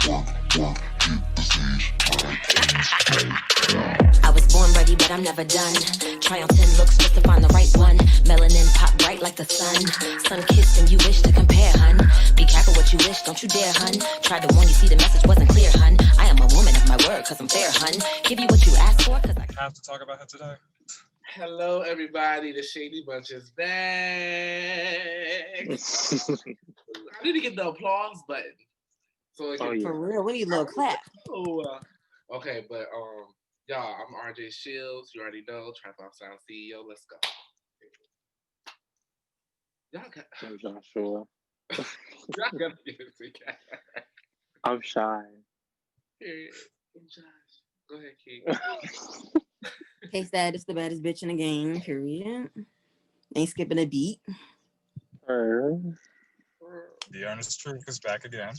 I was born ready, but I'm never done. Triumphant looks just to find the right one. Melanin pop bright like the sun. Sun kissed and you wish to compare, hun. Be careful what you wish, don't you dare, hun. Tried to warn you, see the message wasn't clear, hun. I am a woman of my word, cause I'm fair, hun. Give you what you asked for, cause I have to talk about her today. Hello, everybody. The Shady Bunch is back. I need to get the applause button. So it can, For real, we need a little clap. Okay, but y'all, I'm RJ Shields. You already know, Trap Off Sound CEO. Let's go. Y'all got. I'm Joshua. Y'all got music. I'm shy. Period. I'm Josh. Go ahead, King. Case that it's the baddest bitch in the game. Period. Ain't skipping a beat. The Earnest Truth is back again.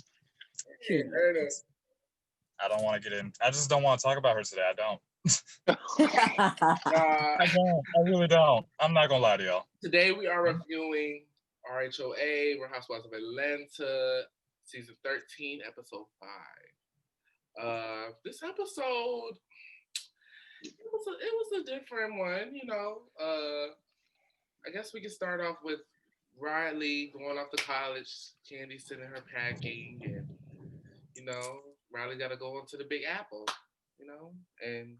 I don't want to get in. I just don't want to talk about her today. I don't. I really don't. I'm not gonna lie to y'all. Today we are reviewing RHOA, Real Housewives of Atlanta, season 13, episode 5. This episode, it was a different one, you know. I guess we can start off with Riley going off to college, Candy sending her packing, and you know, Riley got to go on to the Big Apple, you know, and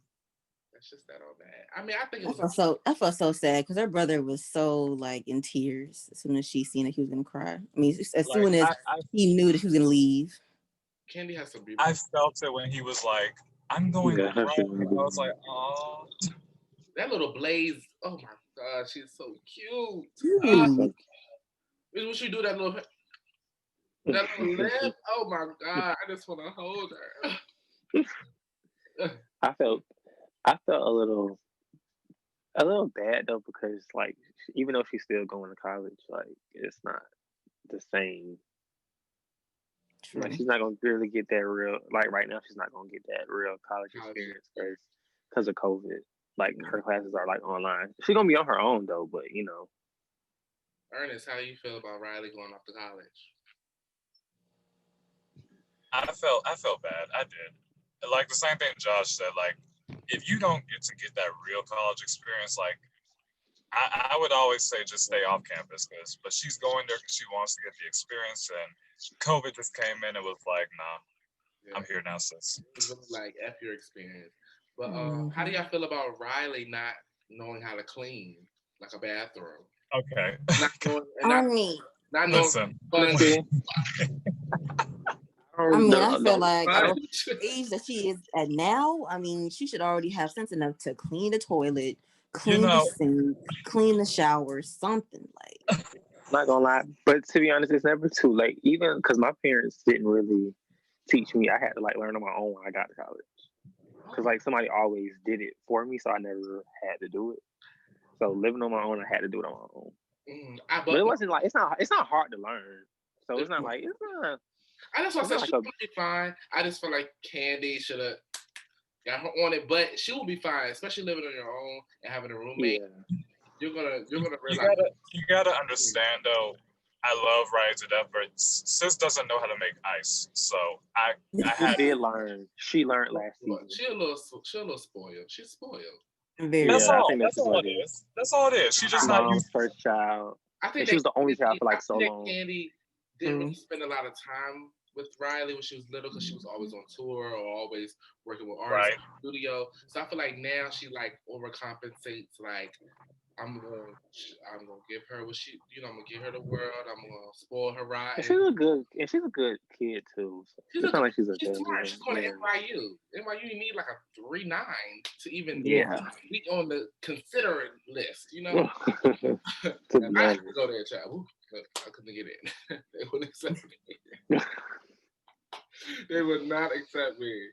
that's just that on that. I mean, I think it was. I felt so sad because her brother was so like in tears as soon as she seen that he was gonna cry. I mean, as soon as he knew that he was gonna leave. Candy has some beautiful. I felt it when he was like, "I'm going to cry." I was like, "Oh." That little Blaze. Oh my God, she's so cute. When she do that little lip, oh my God, I just want to hold her. I felt a little bad though because like even though she's still going to college, like it's not the same. True. Like she's not gonna really get that real. Like right now, she's not gonna get that real college experience because of COVID. Like her classes are like online. She's gonna be on her own though, but you know. Ernest, how you feel about Riley going off to college? I felt bad. I did. Like the same thing Josh said. Like, if you don't get to get that real college experience, like I would always say just stay off campus, but she's going there because she wants to get the experience, and COVID just came in and was like, nah, I'm here now, sis. It was like F your experience. But how do y'all feel about Riley not knowing how to clean like a bathroom? Okay. Not knowing. Listen. I mean, I feel like at the age that she is at now, I mean, she should already have sense enough to clean the toilet, clean the sink, clean the shower, something like. Not gonna lie, but to be honest, it's never too late. Even because my parents didn't really teach me, I had to like learn on my own when I got to college. Because like somebody always did it for me, so I never had to do it. So living on my own, I had to do it on my own. But it wasn't like it's not hard to learn. So it's not like it's not. I just want to say she's gonna be fine. I just feel like Candy should have got her on it, but she will be fine, especially living on your own and having a roommate. Yeah. You're gonna realize. You gotta understand though. I love Riley to death, but sis doesn't know how to make ice, so I did learn. She learned last season. She a little spoiled. She's spoiled. That's all it is. That's all it is. She's just not used first child. I think she was the only child for like so long. Candy didn't really spend a lot of time with Riley when she was little because she was always on tour or always working with artists in the studio. So I feel like now she like overcompensates. Like I'm gonna give her what she, you know, I'm gonna give her the world. I'm gonna spoil her ride. And she's a good kid too. So she's smart. She's going to NYU. NYU, you need like a 3.9 to even be on the considerate list. You know, I had to go there, child. I couldn't get in. They wouldn't accept me. They would not accept me.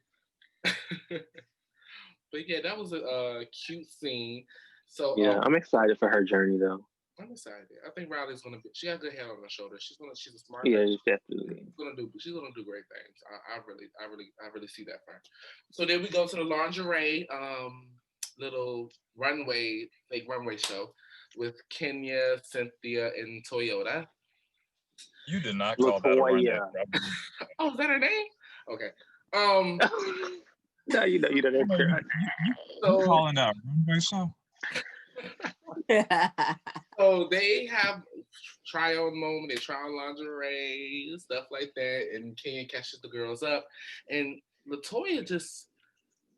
But yeah, that was a cute scene. So I'm excited for her journey though. I'm excited. I think Riley's gonna be. She has a good head on her shoulder. She's a smart. Yeah, definitely. She's gonna do great things. I really see that for her. So then we go to the lingerie, little fake runway show with Kenya, Cynthia, and Toyota. You did not call that a runway. Oh, is that her name? Okay. No, you don't cry. You calling out runway show? So they have try on moment, they try on lingerie and stuff like that, and Kenya catches the girls up, and LaToya just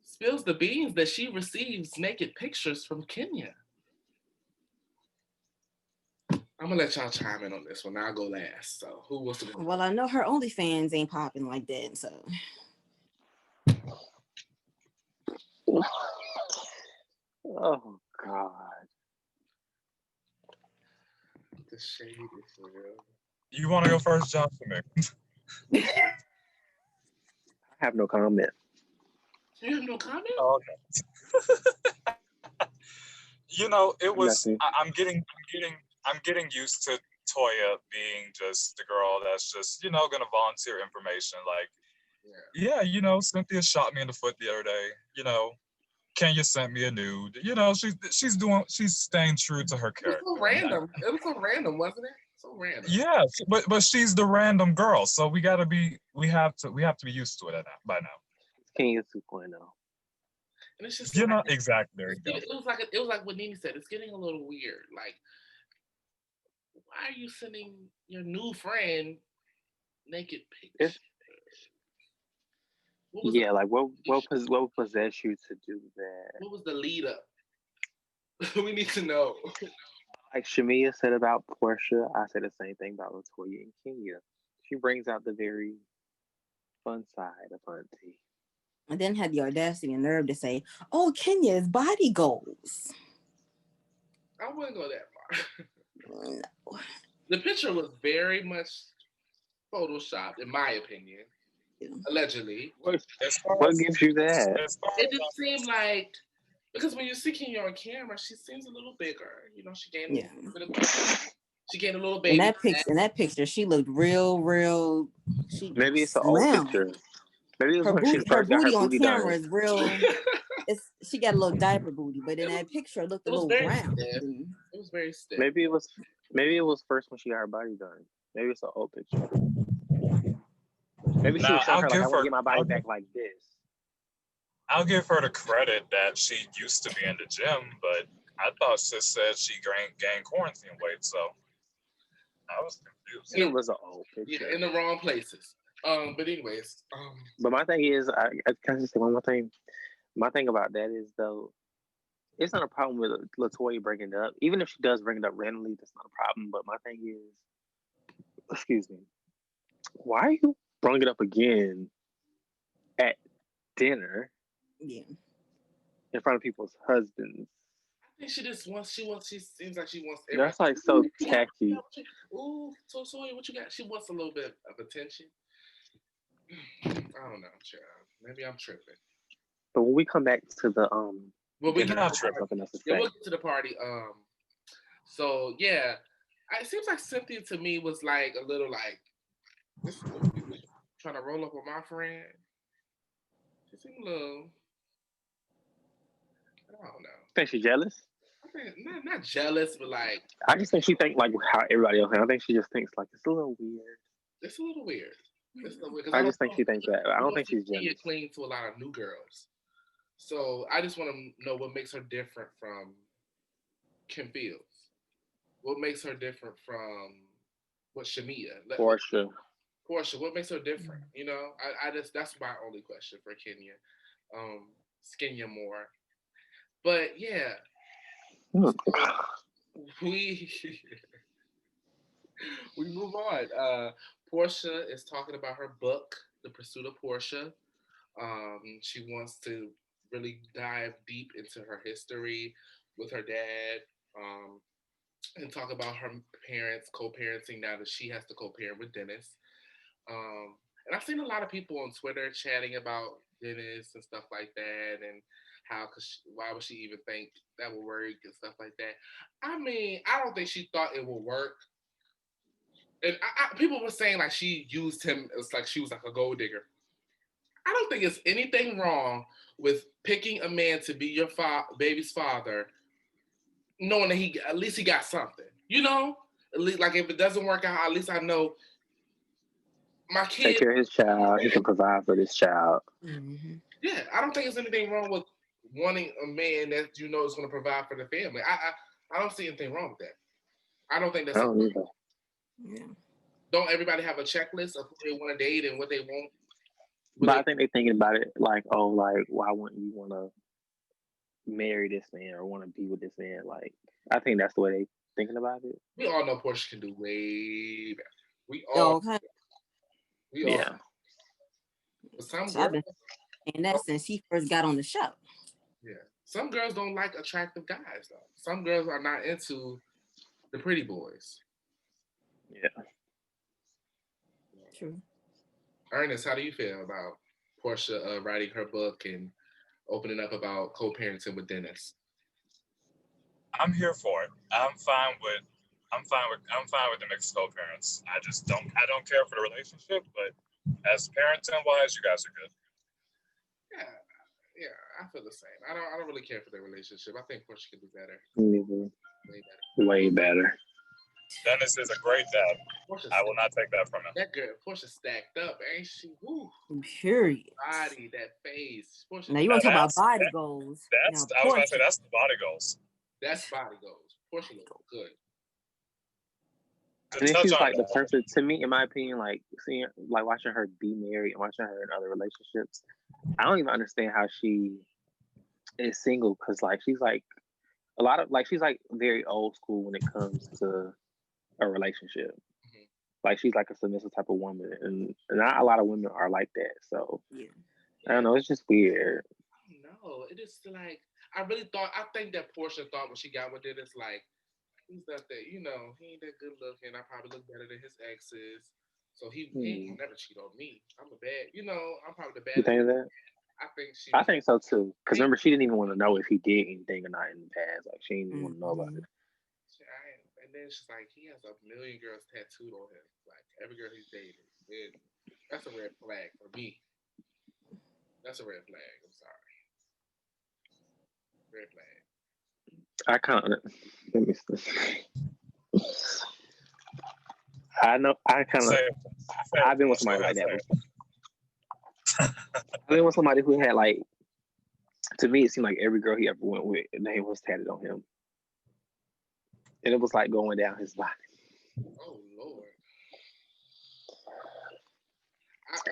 spills the beans that she receives naked pictures from Kenya. I'm gonna let y'all chime in on this one. I'll go last. So who wants to go? Well, I know her OnlyFans ain't popping like that, so. Oh God. The shade is real. You want to go first, Johnson? I have no comment. You have no comment? Oh, okay. You know, it was. Nothing. I'm getting used to Toya being just the girl that's just gonna volunteer information. Like, yeah, Cynthia shot me in the foot the other day. Kenya sent me a nude. She's staying true to her character. It was so random. It was so random, wasn't it? So random. Yeah, but she's the random girl, so we have to be used to it by now. Kenya 2.0. And it's just exactly. There you go. It was like what Nene said. It's getting a little weird. Like, why are you sending your new friend naked pictures? What possessed you to do that? What was the lead up? We need to know. Like Shamia said about Portia, I said the same thing about LaToya and Kenya. She brings out the very fun side of Auntie. And then had the audacity and nerve to say, "Oh, Kenya's body goals." I wouldn't go that far. No. The picture was very much photoshopped, in my opinion. Yeah. Allegedly. What gives you that? It just seemed like, because when you see Kenya on camera, she seems a little bigger. She gained a little baby. In that picture, she looked real. Maybe it's an old picture. Maybe it was her booty on camera done. is real. She got a little diaper booty, but in that picture, it looked a little round. It was very stiff. Maybe it was first when she got her body done. Maybe it's an old picture. Maybe she was showing her like, I want to get my body back like this. I'll give her the credit that she used to be in the gym, but I thought sis said she gained quarantine weight, so I was confused. It was an old picture. Yeah, in the wrong places. But anyways. But my thing is, I can just say one more thing. My thing about that is, though, it's not a problem with LaToya bringing it up. Even if she does bring it up randomly, that's not a problem. But my thing is, excuse me, why are you bringing it up again at dinner? Yeah. In front of people's husbands. I think she just wants. She seems like she wants. That's like so tacky. Ooh, so what you got? She wants a little bit of attention. I don't know, child. Maybe I'm tripping. But when we come back to the we'll get to the party. So yeah, it seems like Cynthia to me was like a little like this trying to roll up with my friend. She seemed a little. I don't know. Think she's jealous? I think not jealous, but like. I just think she thinks like how everybody else. I think she just thinks like it's a little weird. It's a little weird. I just think she thinks that. I don't think she's jealous. She's clean to a lot of new girls, so I just want to know what makes her different from Kim Fields. What makes her different from what Shamia? Portia. What makes her different? I just that's my only question for Kenya. Kenya more. But yeah, we move on. Portia is talking about her book, The Pursuit of Portia. She wants to really dive deep into her history with her dad, and talk about her parents co-parenting now that she has to co-parent with Dennis. And I've seen a lot of people on Twitter chatting about Dennis and stuff like that, and why would she even think that would work and stuff like that? I mean, I don't think she thought it would work. And people were saying like she used him as like she was like a gold digger. I don't think it's anything wrong with picking a man to be your baby's father, knowing that at least he got something. At least, like if it doesn't work out, at least I know my take kid. care of his child. He can provide for this child. Mm-hmm. Yeah, I don't think there's anything wrong with wanting a man that you know is going to provide for the family. I don't see anything wrong with that. I don't think I that's. don't either. Yeah. Don't everybody have a checklist of who they want to date and what they want? But I think they're thinking about it like, oh, like, why wouldn't you want to marry this man or want to be with this man? Like, I think that's the way they thinking about it. We all know Portia can do way better. We Oh, all, okay. we all. Yeah. But some So I've girls, been saying that since he first got on the show. yeah, some girls don't like attractive guys though. Some girls are not into the pretty boys. Yeah. True. Ernest, how do you feel about Portia writing her book and opening up about co-parenting with Dennis? I'm here for it. I'm fine with the mixed co-parents. I don't care for the relationship, but as parenting wise, you guys are good. Yeah, I feel the same. I don't really care for their relationship. I think Portia can do better. Neither. Way better. Way better. Dennis is a great dad. Portia I will not take that from him. That girl, Portia stacked up, ain't she? Woo. Period. Body, that face. Portia, Now you want to talk about that's- body that- goals? That's Now, I was gonna say Portia. that's the body goals. that's body goals. Portia looks good. To And then touch she's on like the that, perfect, to me, in my opinion, like seeing, like watching her be married and watching her in other relationships. I don't even understand how she is single because, like, she's like a lot of, like, she's like very old school when it comes to a relationship. Mhm. Like, she's like a submissive type of woman, and not a lot of women are like that. So Yeah. I don't know, it's just weird. No, it is like I think that Portia thought when she got with Dennis, like he's not that, he ain't that good looking. I probably look better than his exes, so he ain't never cheat on me. I'm a bad, I'm probably the You baddest. think of that? I think she. I think so too. Because remember, she didn't even want to know if he did anything or not in the past. Like, she didn't even want to know about it. And then she's like, he has a million girls tattooed on him, like every girl he's dated. That's a red flag for me. That's a red flag. I'm sorry. Red flag. I kind of, let me see. I know, I kind of, I've been with somebody like that before. I've been with somebody who had, like, to me, it seemed like every girl he ever went with, the name was tatted on him. And it was like going down his body. Oh, Lord.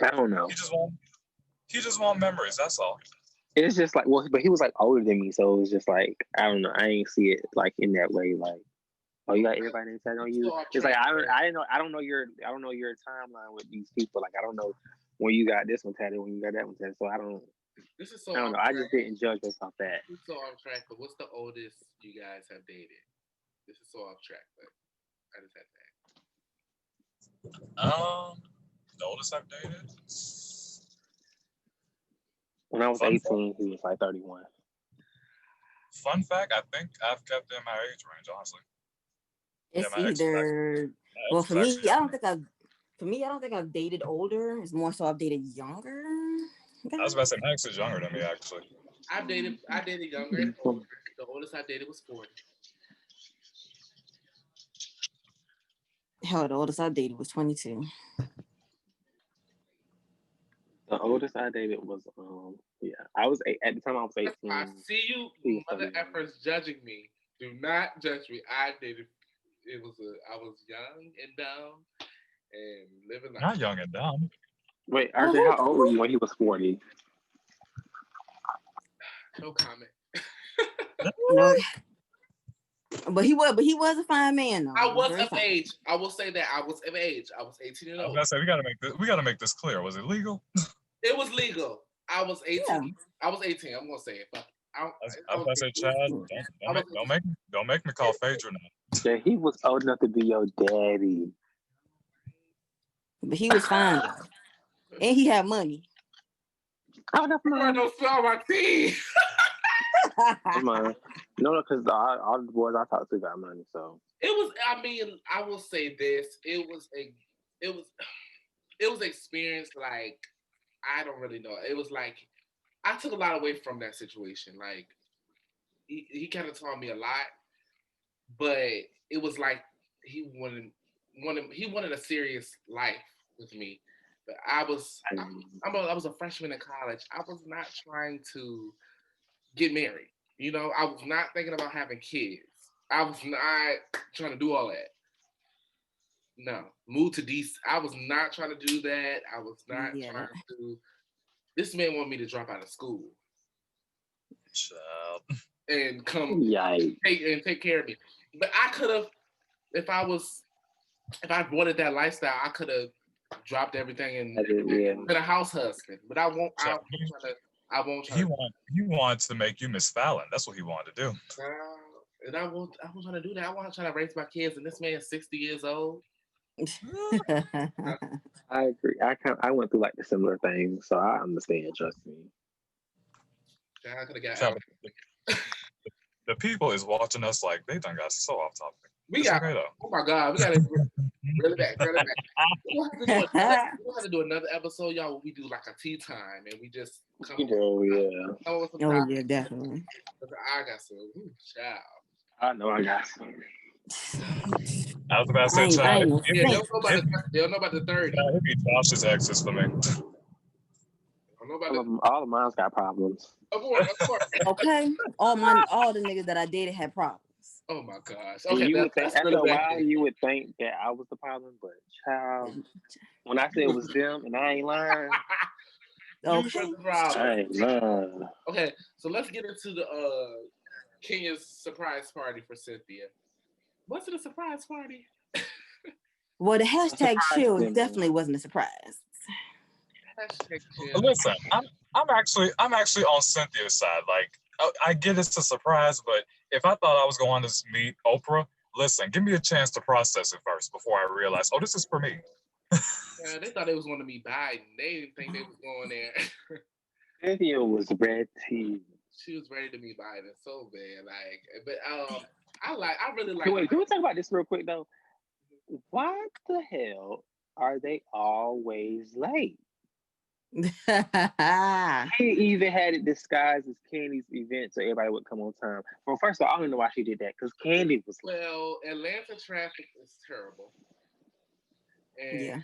I don't know. He just want memories. That's all. It's just like, well, but he was like older than me, so it was just like, I don't know. I ain't see it like in that way. Like, oh, you got everybody name tatted on you. It's like I don't know your timeline with these people. Like, I don't know when you got this one tatted, when you got that one tatted. So I don't know. I just didn't judge based off that. This is so off track, but what's the oldest you guys have dated? This is so off track, but I just had that. The oldest I've dated. When I was 18, he was like 31. Fun fact, I think I've kept in my age range, honestly. It's either well for me, I don't think I've dated older. It's more so I've dated younger. I was about to say Max is younger than me, actually. I dated younger and older. The oldest I dated was 40. Hell, the oldest I dated was 22. The oldest I dated was I was at the time I was 18. I see you mother efforts judging me. Do not judge me. I was young and dumb and living like Not young and dumb. Wait, RJ, how old were you when he was 40? No comment. No. But he was a fine man though. I was of age. I will say that I was of age. I was 18 and old. I was gonna say we gotta make this clear. Was it legal? It was legal. I was 18. Yeah. I was 18. I'm gonna say it. I was gonna say, Chad, don't make me call Phaedra now. Yeah, he was old enough to be your daddy. But he was fine though. And he had money. Oh, that's no smell my teeth. Come on. No, because all the boys I talked to got money, so it was. I mean, I will say this: it was experience. Like, I don't really know. It was like I took a lot away from that situation. Like, he kind of taught me a lot, but it was like he wanted a serious life with me. But I was a freshman in college. I was not trying to get married. You know, I was not thinking about having kids. I was not trying to do all that. No, move to DC. I was not trying to do that. I was not trying to. This man wanted me to drop out of school. Child. And come take care of me. But I could have, if I wanted that lifestyle, I could have dropped everything and been a house husband. But I won't. I won't try. He wanted to make you Miss Fallon. That's what he wanted to do. And I won't try to do that. I want to try to raise my kids. And this man's 60 years old. I agree. I went through like the similar thing, so I understand. Trust me. I could have got. The people is watching us like they done got so off topic. Oh my God, we got to really back. We'll have to do another episode, y'all, where we do like a tea time and we just come. Oh yeah, definitely. I got some child. I know I got some. I was about to say, child. They'll know about the 30. It'd be Josh's exes for me. All of mine's got problems. Of course. Okay. All the niggas that I dated had problems. Oh my gosh. Okay. After a while, you would think that I was the problem, but child, when I said it was them, and I ain't lying. Okay. I ain't lying. Okay. So let's get into the Kenya's surprise party for Cynthia. Was it a surprise party? Well, the hashtag chill definitely wasn't a surprise. Listen, I'm actually on Cynthia's side. Like, I get it's a surprise, but if I thought I was going to meet Oprah, listen, give me a chance to process it first before I realize, oh, this is for me. Yeah, they thought they was going to meet Biden. They didn't think they was going there. Cynthia was ready. She was ready to meet Biden so bad. Like, but I really like. Wait, can we talk about this real quick though? Why the hell are they always late? She even had it disguised as Candy's event so everybody would come on time. Well, first of all, I don't know why she did that because Candy was late. Well, Atlanta traffic is terrible. And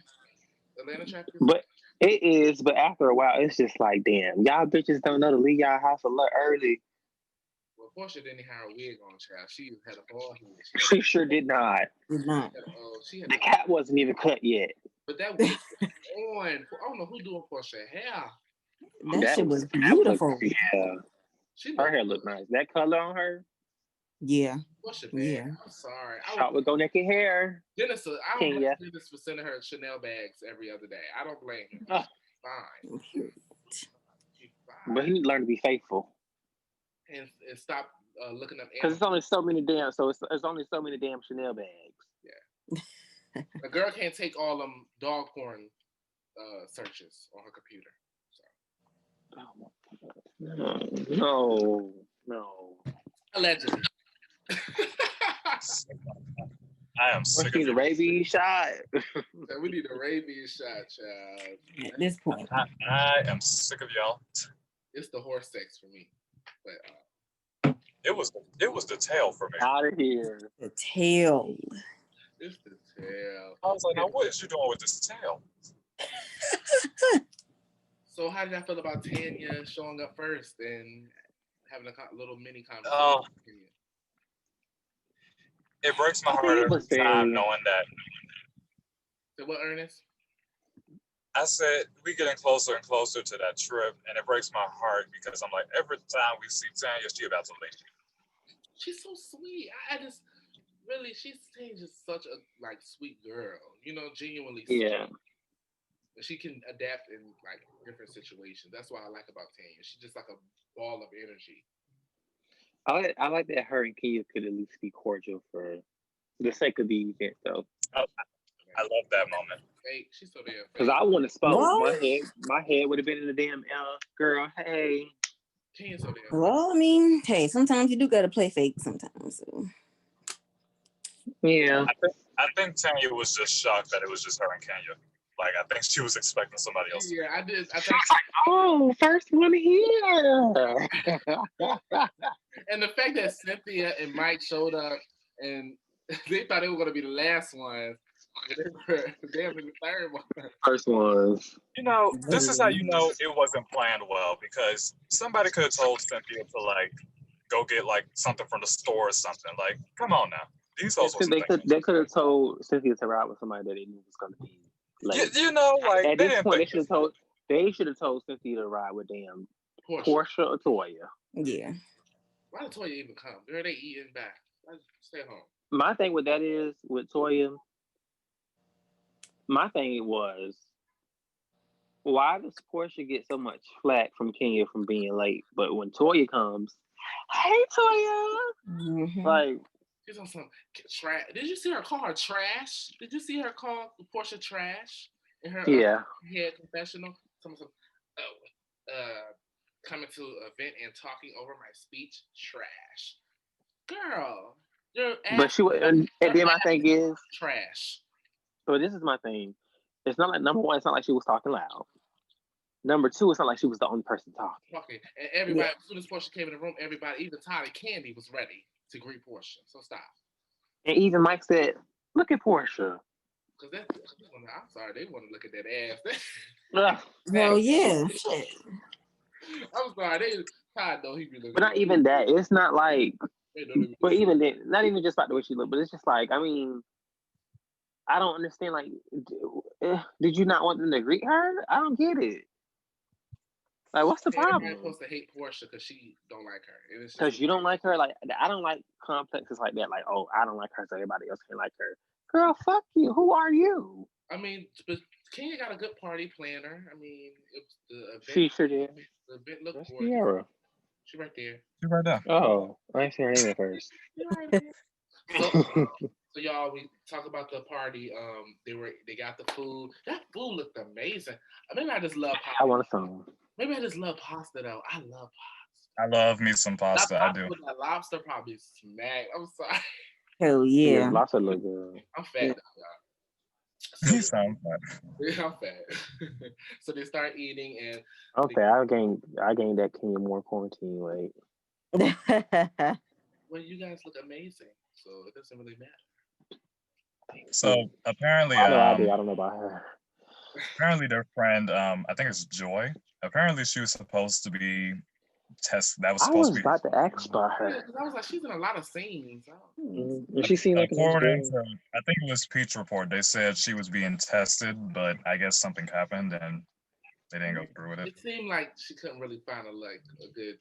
Atlanta traffic is But it is, but after a while, it's just like, damn, y'all bitches don't know to leave y'all house a little early. Well, Portia didn't have a wig on, child. She had a bald head. She sure did not. The cat wasn't even cut yet. But that was on. I don't know who doing Portia hair. That shit was beautiful. Her hair looked nice. That color on her. Yeah. Portia, man. I'm sorry. Shot with go naked hair. Dennis, I don't blame Dennis for sending her Chanel bags every other day. I don't blame him. Fine. But he need to learn to be faithful. And stop looking up. Because it's only so many damn. So it's only so many damn Chanel bags. Yeah. A girl can't take all them dog porn searches on her computer. So. No. Allegedly. I am sick of a rabies shot. We need a rabies shot, child. At this point, I am sick of y'all. It's the horse sex for me, but it was the tail for me. Out of here. The tail. It's the tail. I was like, now what is you doing with this tail? So how did I feel about Tanya showing up first and having a little mini conversation? Oh, it breaks my heart every time knowing that. So what, Ernest? I said we getting closer and closer to that trip, and it breaks my heart because I'm like, every time we see Tanya, she about to leave. She's so sweet. I just really, she's just such a sweet girl. You know, genuinely sweet. Yeah. She can adapt in different situations. That's what I like about Tanya. She's just like a ball of energy. I like that her and Kia could at least be cordial for the sake of the event, though. I love that moment. Hey, she's so damn. Because I wouldn't have spoke. My head would have been in the damn girl. Hey. Tanya's so damn. Well, I mean, hey, sometimes you do gotta play fake sometimes. So. Yeah. I think Tanya was just shocked that it was just her and Kenya. Like, I think she was expecting somebody else. Yeah, I did. I think oh, first one here. And the fact that Cynthia and Mike showed up and they thought they were going to be the last ones, Damn, the third one. First was. This is how you know it wasn't planned well, because somebody could have told Cynthia to like go get like something from the store or something. Like, come on now. These hoes wasn't thinking. They could have told Cynthia to ride with somebody that they knew was going to be late. Like at they this didn't point, think they should have told Cynthia to ride with damn Portia or Toya. Yeah. Why did Toya even come? Girl, they eating back. Stay home. My thing with that is with Toya. My thing was, why does Portia get so much flack from Kenya from being late? But when Toya comes, hey Toya, like she's on some trash. Did you see her call her trash? Did you see her call Portia trash in her head confessional? Coming to an event and talking over my speech, trash, girl. But she was, and then my thing is trash. So this is my thing. It's not like, number one, it's not like she was talking loud. Number two, it's not like she was the only person talking. And everybody, as soon as Portia came in the room, everybody, even Tyler Candy, was ready to greet Portia. So stop. And even Mike said, "Look at Portia." Because I'm sorry, they want to look at that ass. Well, yeah. Shit. I'm sorry, Todd though he be looking. But not even that. It's not like. But even then, not even just about the way she looked, but it's just like, I mean, I don't understand. Like, did you not want them to greet her? I don't get it. Like, what's the problem? Everybody's supposed to hate Portia because she don't like her. Because you don't like her? Like, I don't like complexes like that. Like, oh, I don't like her, so everybody else can like her. Girl, fuck you. Who are you? I mean, but Kenya got a good party planner. I mean, the event, she sure did. The event looked gorgeous. Tiara. She right there. She right there. Oh, I ain't seen her name at first. Right there. So y'all, we talk about the party. They got the food. That food looked amazing. Maybe I just love pasta. I want some. Maybe I just love pasta though. I love pasta. I love me some pasta. I do. That lobster probably smacked. I'm sorry. Hell yeah. Lobster look good. I'm fat, y'all. So, you sound fat. Yeah, I'm fat. So they start eating and okay, I gained that Kenya more quarantine weight. Well, you guys look amazing, so it doesn't really matter. So apparently, I don't know about her. Apparently, their friend, I think it's Joy. Apparently, she was supposed to be tested. That was supposed to be. I was about to ask about her. Yeah, I was like, she's in a lot of scenes. She seemed like according to, I think it was Peach Report. They said she was being tested, but I guess something happened and they didn't go through with it. It seemed like she couldn't really find a good,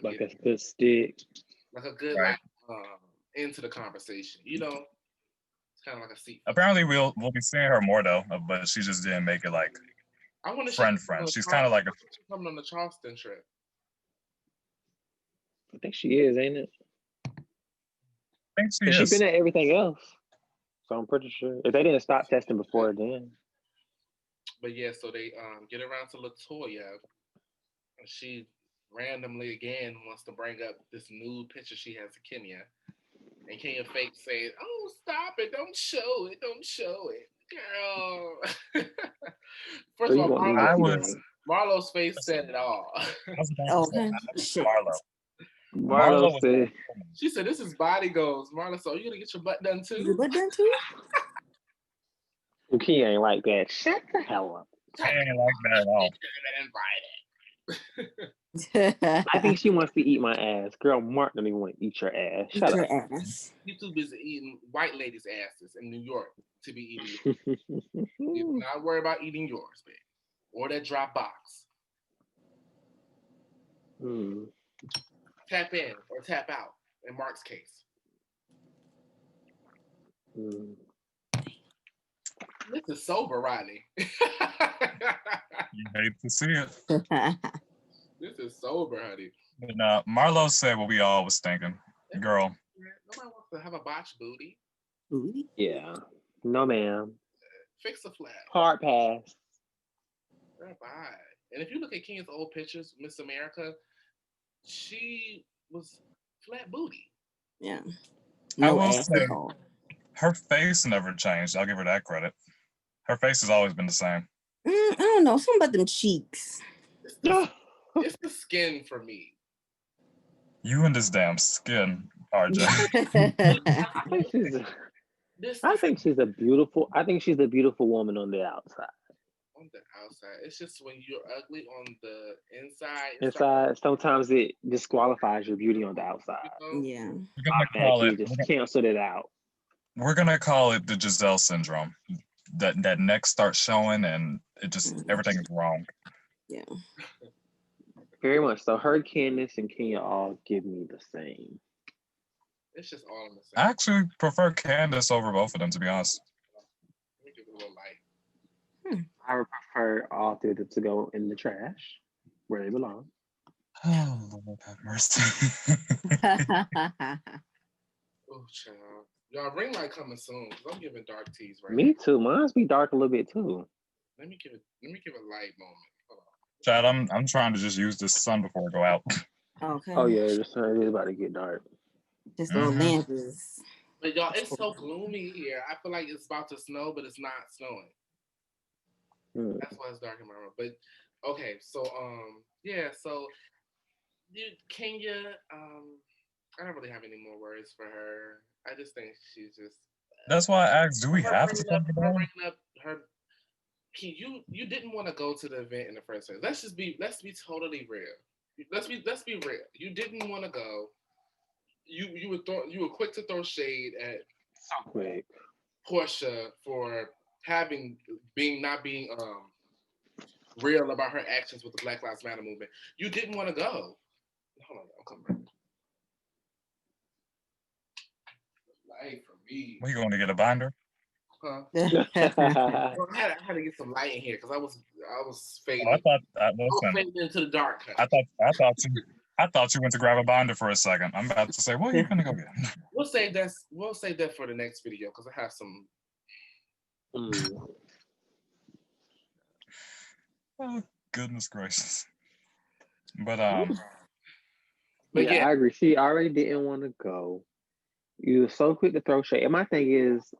like a good stick, like a good right. into the conversation. It's kind of like a seat. Apparently, we'll be seeing her more though, but she just didn't make it like friend. She's kind of like she's coming on the Charleston trip. I think she is, ain't it? I think she is. She's been at everything else, so I'm pretty sure. If they didn't stop testing before then. But yeah, so they get around to LaToya, and she randomly again wants to bring up this nude picture she has of Kenya. And Kenya fake says, "Oh, stop it. Don't show it. Don't show it. Girl." First of all, Marlo's face said it all. Marlo said, she said, "This is body goals." Marlo said, "Oh, you gonna get your butt done too?" Your butt done too? Kenya ain't like that. Shut the hell up. She ain't like that at all. I think she wants to eat my ass. Girl, Mark don't even want to eat your ass. Shut up. Ass. He's too busy eating white ladies' asses in New York to be eating yours. He's not worried about eating yours, babe. Or that drop box. Tap in or tap out in Mark's case. This is sober, Rodney. You hate to see it. This is sober, honey. But Marlo said what we all was thinking. Girl. Nobody wants to have a botched booty. Booty? Yeah. No, ma'am. Fix the flat. Hard pass. Bye. And if you look at Kenya's old pictures, Miss America, she was flat booty. Yeah. I will say, her face never changed. I'll give her that credit. Her face has always been the same. I don't know. Something about them cheeks. It's the skin for me. You and this damn skin. RJ. I think she's a beautiful. I think she's a beautiful woman on the outside. On the outside, it's just when you're ugly on the inside. Inside, sometimes it disqualifies your beauty on the outside. Yeah. We're gonna call it. Just cancel it out. We're gonna call it the Giselle syndrome. That neck starts showing, and it just everything is wrong. Yeah. Very much so. Her, Candace, and Kenya all give me the same. It's just all in the same. I actually prefer Candace over both of them, to be honest. Let me give it a little light. I would prefer all three of them to go in the trash where they belong. Oh, Lord have mercy. Oh, child. Y'all, ring light coming soon because I'm giving dark teas right Me too. Mine's be dark a little bit too. Let me give a light moment. Hold on. Chad, I'm trying to just use this sun before I go out. Okay. Oh yeah, the sun is about to get dark. This little lamp is. But y'all, it's so gloomy here. I feel like it's about to snow, but it's not snowing. That's why it's dark in my room. But okay, so yeah, so Kenya, I don't really have any more words for her. I just think she's just. That's why I asked, do we have to talk about her? Bringing up her. You didn't want to go to the event in the first place. Let's be totally real. Let's be real. You didn't want to go. You were quick to throw shade at so quick Portia for not being real about her actions with the Black Lives Matter movement. You didn't want to go. Hold on, I'll come back. Light for me. We going to get a binder? Huh? I had to get some light in here because I was fading. Oh, I was fading into the dark. I thought you went to grab a binder for a second. I'm about to say, what are you gonna go get? We'll save that for the next video because I have some. Oh, goodness gracious. But yeah, I agree. She already didn't want to go. You were so quick to throw shade. And my thing is,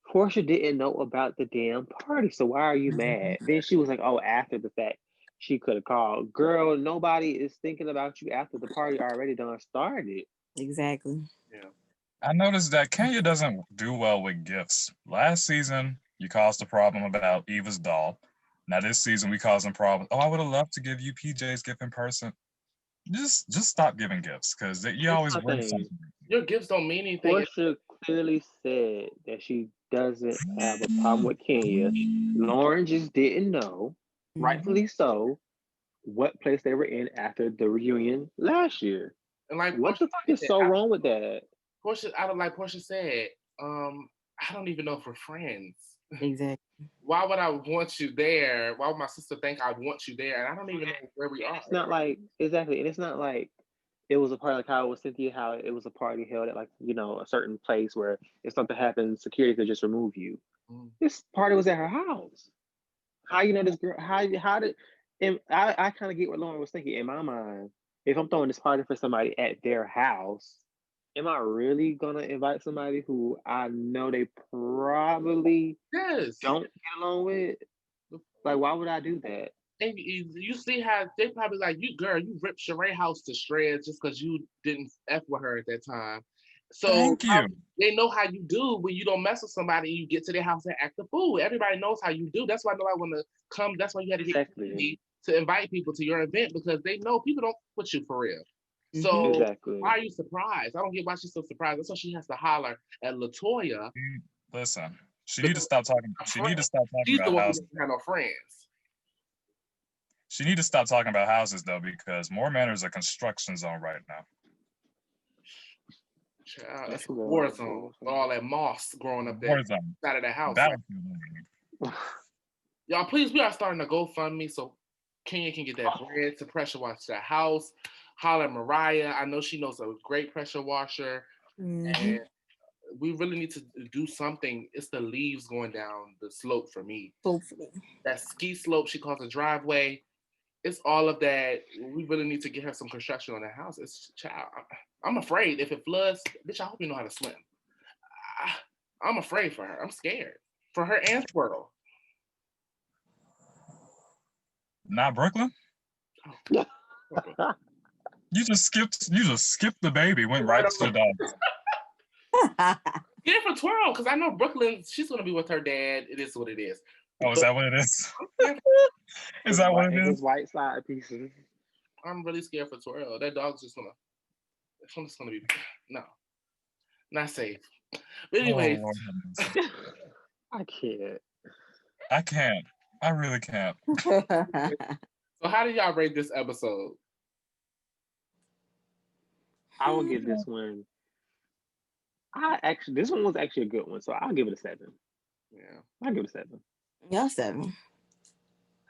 Portia didn't know about the damn party, so why are you mad? Then she was like, oh, after the fact, she could have called. Girl, nobody is thinking about you after the party already done started. Exactly. Yeah. I noticed that Kenya doesn't do well with gifts. Last season, you caused a problem about Eva's doll. Now this season, we caused a problem. Oh, I would have loved to give you PJ's gift in person. Just stop giving gifts because you always bring something. Your gifts don't mean anything. Portia clearly said that she doesn't have a problem with Kenya. Lauren just didn't know, rightfully so, what place they were in after the reunion last year. And like, what the fuck is so wrong with that? Portia, Portia said, I don't even know if we're friends. Exactly. Why would I want you there? Why would my sister think I'd want you there? And I don't even know where we are. It's not like, exactly. And it's not like it was a party like how it was Cynthia, how it was a party held at like, a certain place where if something happens, security could just remove you. This party was at her house. How this girl, how did, and I kind of get what Lauren was thinking. In my mind, if I'm throwing this party for somebody at their house, am I really gonna invite somebody who I know they probably don't get along with? Like, why would I do that? And you see how they probably like, you ripped Sheree house to shreds just because you didn't F with her at that time. So they know how you do when you don't mess with somebody and you get to their house and act a fool. Everybody knows how you do. That's why nobody want to come. That's why you had to get to invite people to your event because they know people don't put you for real. So why are you surprised? I don't get why she's so surprised. That's why she has to holler at LaToya. Listen, she need to stop talking. She need to stop talking about houses. Have no friends. She need to stop talking about houses though, because Moore Manor is a construction zone right now. Child, it's a war zone. All that moss growing up there out of the house. Y'all, please, we are starting a GoFundMe so Kenya can get that bread to pressure wash the house. Holler at Mariah. I know she knows a great pressure washer. And we really need to do something. It's the leaves going down the slope for me. Hopefully. That ski slope she calls a driveway. It's all of that. We really need to get her some construction on that house. It's child. I'm afraid if it floods, bitch, I hope you know how to swim. I'm afraid for her. I'm scared for her and Squirtle. Not Brooklyn? You just skipped the baby, went right to the dog. Get it for Twirl, because I know Brooklyn, she's going to be with her dad. It is what it is. Oh, is that what it is? Is that what it is? His white side pieces. I'm really scared for Twirl. That dog's just going to be, no, not safe. But anyways. Oh, I can't. I can't. I really can't. So how do y'all rate this episode? I will give this one. This one was actually a good one, so I'll give it a 7. Yeah, I'll give it a 7. Yeah, 7.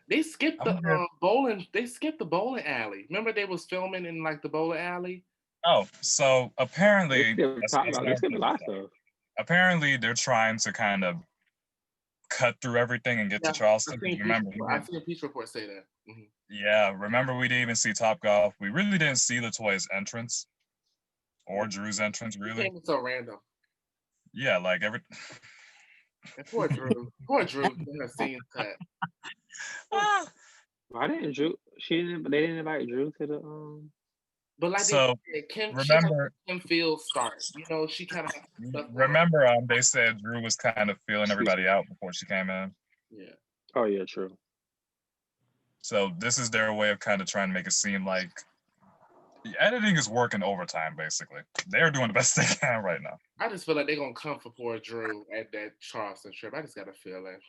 They skipped the bowling. They skipped the bowling alley. Remember, they was filming in like the bowling alley. Oh, so apparently, they skipped a lot of stuff. Apparently, they're trying to kind of cut through everything and get to Charleston. I've seen a Peach Report say that. Mm-hmm. Yeah, remember we didn't even see Topgolf. We really didn't see LaToya's entrance or Drew's entrance, really. It was so random. Yeah, like And poor Drew. Poor Drew. Her scene cut. Why didn't Drew? They didn't invite Drew to the But like so Kim, remember Kim Fields start. You know, she kind of remember they said Drew was kind of feeling everybody out before she came in. Yeah. Oh yeah, true. So this is their way of kind of trying to make it seem like the editing is working overtime. Basically, they're doing the best they can right now. I just feel like they're gonna come for poor Drew at that Charleston trip. I just got a feeling.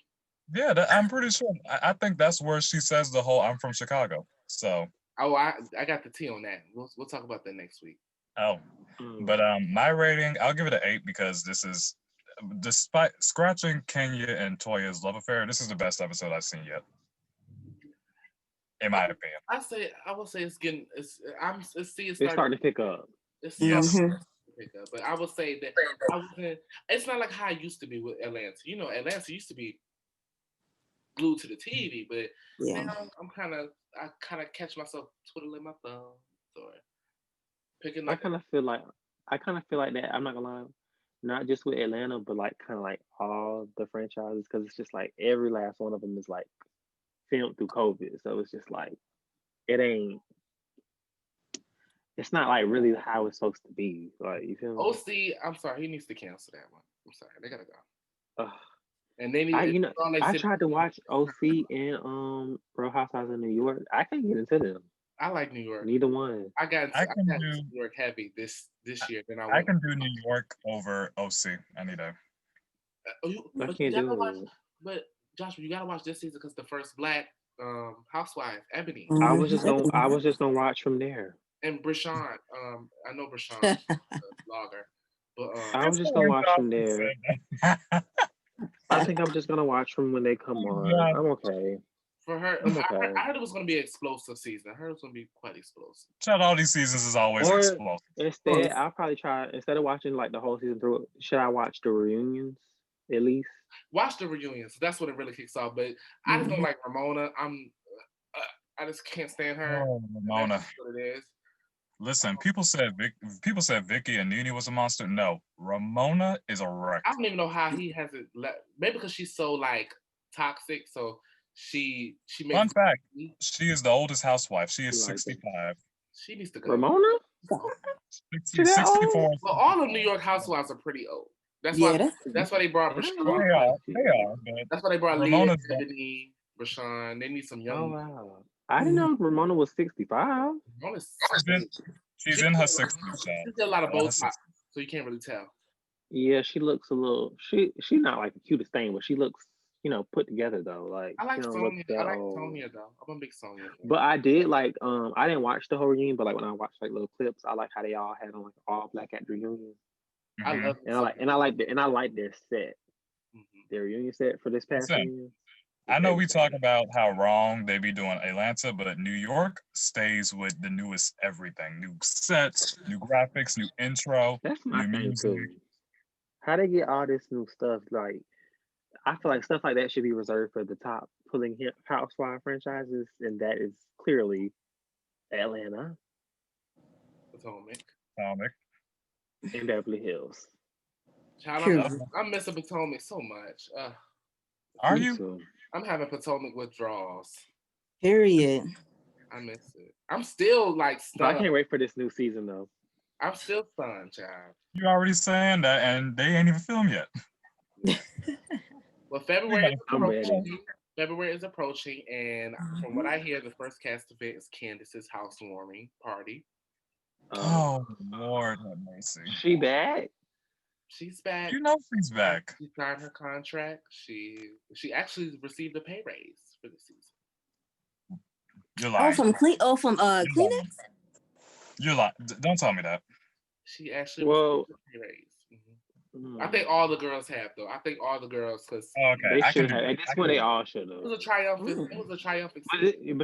Yeah, I'm pretty sure. I think that's where she says the whole "I'm from Chicago." So. Oh, I got the tea on that. We'll talk about that next week. Oh, but my rating, I'll give it an 8 because this is, despite scratching Kenya and Toya's love affair, this is the best episode I've seen yet, in my opinion. I will say it's starting to pick up. It's yes. starting to pick up, but I will say that it's not like how it used to be with Atlanta. You know, Atlanta used to be glued to the TV, but now I kind of catch myself twiddling my thumbs or picking up. I kind of feel like that. I'm not gonna lie, not just with Atlanta, but like kind of like all the franchises, because it's just like every last one of them is like filmed through COVID, so it's just like it's not like really how it's supposed to be. Like, you feel me? OC, I'm sorry, he needs to cancel that one. I'm sorry, they gotta go. Ugh. And they need. I tried to watch OC and Real Housewives of New York. I can't get into them. I like New York. Neither one. I got New York heavy this year. Then I can do New York over OC any day. I can't do it. But Joshua, you gotta watch this season because the first Black housewife, Ebony. I was just gonna watch from there. And Brashawn, I know Brashawn, the blogger, but I was just gonna watch from there. I think I'm just gonna watch from when they come on. Yeah. I'm okay. For her, I heard it was gonna be an explosive season. I heard it was gonna be quite explosive. All these seasons is always explosive. Instead, I'll probably try, instead of watching like the whole season through, should I watch the reunions at least? Watch the reunions. That's when it really kicks off. But I just don't like Ramona. I just can't stand her. Oh, Ramona. That's what it is. Listen, people said Vicky and Nene was a monster. No, Ramona is a wreck. I don't even know how he hasn't left. Maybe because she's so like toxic. So she makes. Fun fact: she is the oldest housewife. She is 65. She needs to go. Ramona? 64. Well, all of New York housewives are pretty old. That's why they brought Brashawn. They are. That's why they brought Leah, Ebony, Brashawn. They need some young. Oh wow! I didn't know Ramona was 65. She's in her 60s. She's got a lot of Botox, so you can't really tell. Yeah, she looks a little. She's not like the cutest thing, but she looks, put together though. Like, I like Sonya. I like Sonya though. I'm a big Sonya fan. But I did like. I didn't watch the whole reunion, but like when I watched like little clips, I like how they all had on like all black at the reunion. I love it. And I like their set, their reunion set for this past reunion. I know we talk about how wrong they be doing Atlanta, but New York stays with the newest everything. New sets, new graphics, new intro. That's my thing too. How they get all this new stuff, like, I feel like stuff like that should be reserved for the top pulling housewife franchises, and that is clearly Atlanta. Potomac. And Beverly Hills. Child, I'm missing Potomac so much. Are you? I'm having Potomac withdrawals. Period. I miss it. I'm still like But I stunned. can't wait for this new season though. I'm still stunned, child. You already saying that, and they ain't even filmed yet. Well, February is I'm ready. approaching. February is approaching, and from what I hear, the first cast event is Candace's housewarming party. Oh Lord have mercy. She back? She's back. You know she's back. She signed her contract. She actually received a pay raise for the season. You're lying. From Kleenex? You're lying. Don't tell me that. She actually received a pay raise. I think Mm. all the girls have though. I think all the girls because Okay, They I can should do have. that. At this point, they all should it have. was a triumphant. It was a triumphant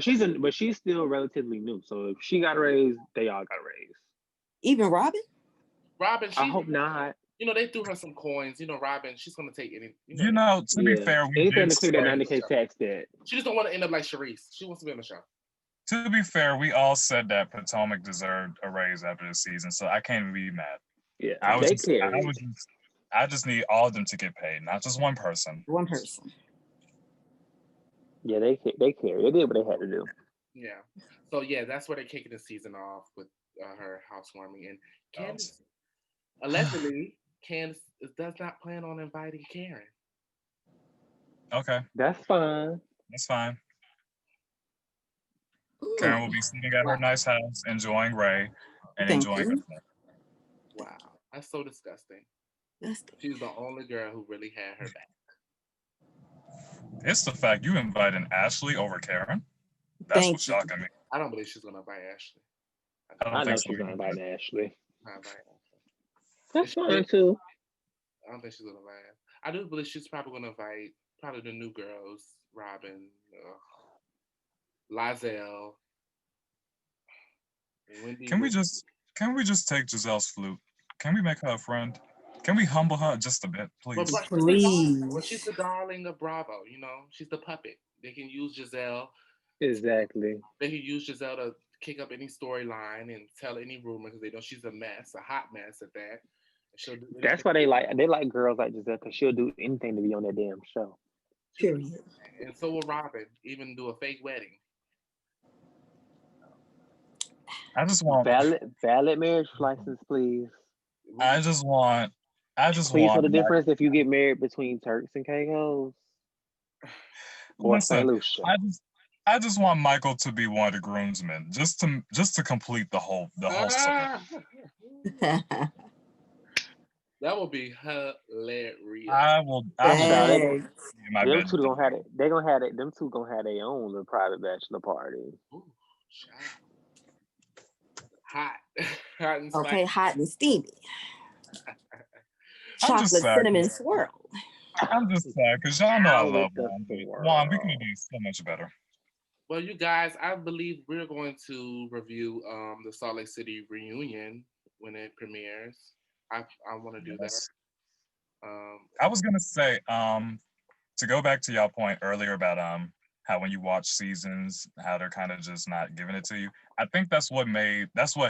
season. But she's still relatively new. So if she got a raise, they all got a raise. Even Robin? Robin, I hope not. You know, they threw her some coins. You know, Robin, she's gonna take any. You know, to be fair, we anything did to clear that say, 90K tax debt. She just don't want to end up like Sharice. She wants to be on the show. to be fair, we all said that Potomac deserved a raise after the season, so I can't be mad. Yeah, I just need all of them to get paid, not just one person. One person. Yeah, they care. They did what they had to do. Yeah. So yeah, that's where they're kicking the season off with her housewarming, and Candace allegedly Candace does not plan on inviting Karen. Okay. That's fine. That's fine. Karen will be sitting at her nice house, enjoying Ray and enjoying herself. Wow, that's so disgusting. She's the only girl who really had her back. It's the fact you invited Ashley over Karen. That's what's shocking me. I don't believe she's gonna invite Ashley. I know she's gonna invite Ashley. That's fine too. I don't think she's gonna invite. I do believe she's probably gonna invite the new girls, Robin, Lizelle. Can we just take Giselle's flute? Can we make her a friend? Can we humble her just a bit, please? Please. Well, she's the darling of Bravo, you know. She's the puppet. They can use Giselle. Exactly. They can use Giselle to kick up any storyline and tell any rumor because they know she's a mess, a hot mess at that. That's why they like girls like Giselle because she'll do anything to be on that damn show. Period. And so will Robin, even do a fake wedding. I just want valid marriage license, please. I just want please know the difference if you get married between Turks and Caicos or St. Lucia. I just want Michael to be one of the groomsmen, just to complete the whole That would be hilarious. I will them two gonna have it. They're gonna have it. Them two gonna have their own private bachelor party. Ooh, hot and spicy. Okay, hot and steamy. Chocolate cinnamon swirl. I'm just sad because y'all know I love Juan. Juan, we can do so much better. Well, you guys, I believe we're going to review the Salt Lake City reunion when it premieres. I want to do that. I was gonna say, to go back to y'all point earlier about how when you watch seasons, how they're kind of just not giving it to you. I think that's what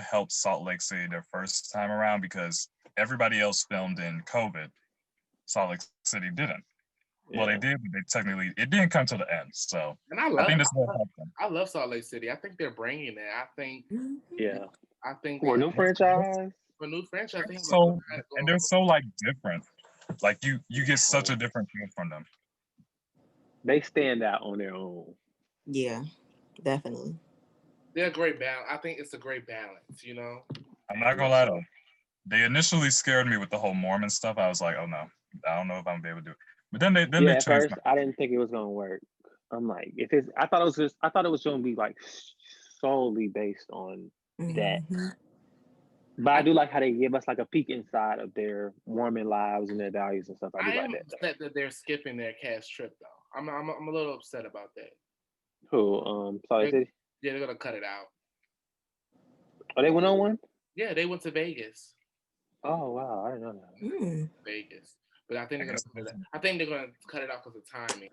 helped Salt Lake City their first time around because everybody else filmed in COVID. Salt Lake City didn't. Yeah. Well, they did, but it didn't come to the end. So I think this will help them. I love Salt Lake City. I think they're bringing it. I think for a new franchise. For a new franchise, and they're so like different. Like you get such a different feel from them. They stand out on their own. Yeah, definitely. They're a great balance. I think it's a great balance, you know? I'm not gonna lie though. They initially scared me with the whole Mormon stuff. I was like, oh no, I don't know if I'm gonna be able to do it. But then they at first, I didn't think it was gonna work. I'm like, I thought it was gonna be like solely based on that. But I do like how they give us like a peek inside of their Mormon lives and their values and stuff. I do like that. Upset that they're skipping their cast trip though. I'm a little upset about that. Who? Salt Lake City? Yeah, they're gonna cut it out. Oh, they went on one? Yeah, they went to Vegas. Oh wow, I didn't know that. Vegas, but I think they're gonna cut it out because of timing.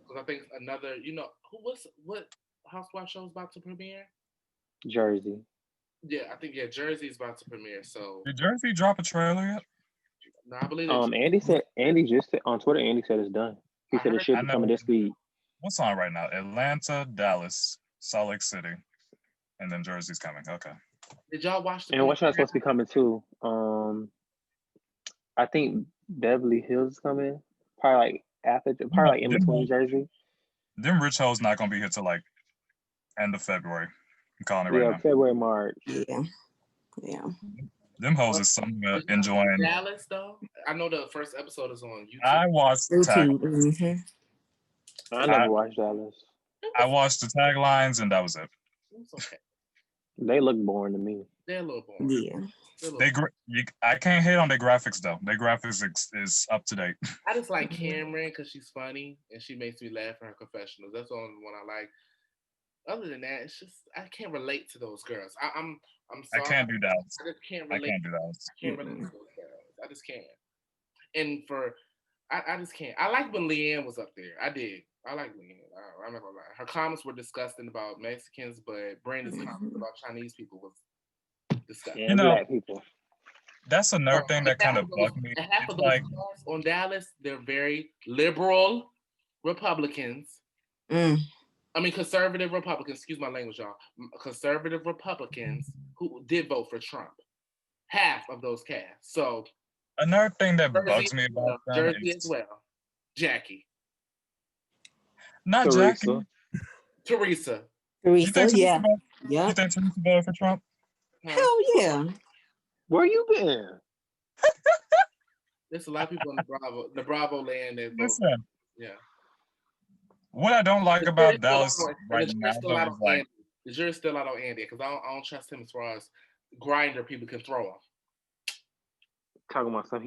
Because I think another, what Housewife show is about to premiere? Jersey. Yeah, I think Jersey is about to premiere. So did Jersey drop a trailer yet? No, I believe. Andy just said on Twitter. Andy said it's done. He said it should be coming this week. What's on right now? Atlanta, Dallas, Salt Lake City, and then Jersey's coming. Okay. Did y'all watch the? And what's supposed to be coming too? I think Beverly Hills is coming. Probably like after, probably like in between Jersey. Them rich hoes not gonna be here till like end of February. I'm calling it right now. February, March. Yeah. Them hoes is something enjoying. Dallas though. I know the first episode is on YouTube. I watched the taglines. I never watched Dallas. I watched the taglines and that was it. It's okay. They look boring to me. They're a little boring. Yeah. I can't hate on their graphics though. Their graphics is up to date. I just like Cameron because she's funny and she makes me laugh in her confessionals. That's the only one I like. Other than that, it's just I can't relate to those girls. I'm sorry. I can't do that. I just can't relate. I can't do that. I can't relate to those girls. I just can't. And I just can't. I like when Leanne was up there. I did. I like Leanne. I'm not gonna lie. Her comments were disgusting about Mexicans, but Brandon's comments about Chinese people was disgusting. Yeah, black people. That's another thing that kind of bugged me. Half of those cars on Dallas, they're very liberal Republicans. I mean, conservative Republicans. Excuse my language, y'all. Conservative Republicans who did vote for Trump. Half of those cast. So another thing that bugs me about them Jersey is as well. Jackie. Not Jackie. Teresa. Yeah. You think Teresa voted for Trump? Hell yeah. Where you been? There's a lot of people in the Bravo land that vote. Listen. Yeah. What I don't like about Dallas right now is like the jury's still out on Andy because I don't trust him as far as grinder people can throw him. Talking about some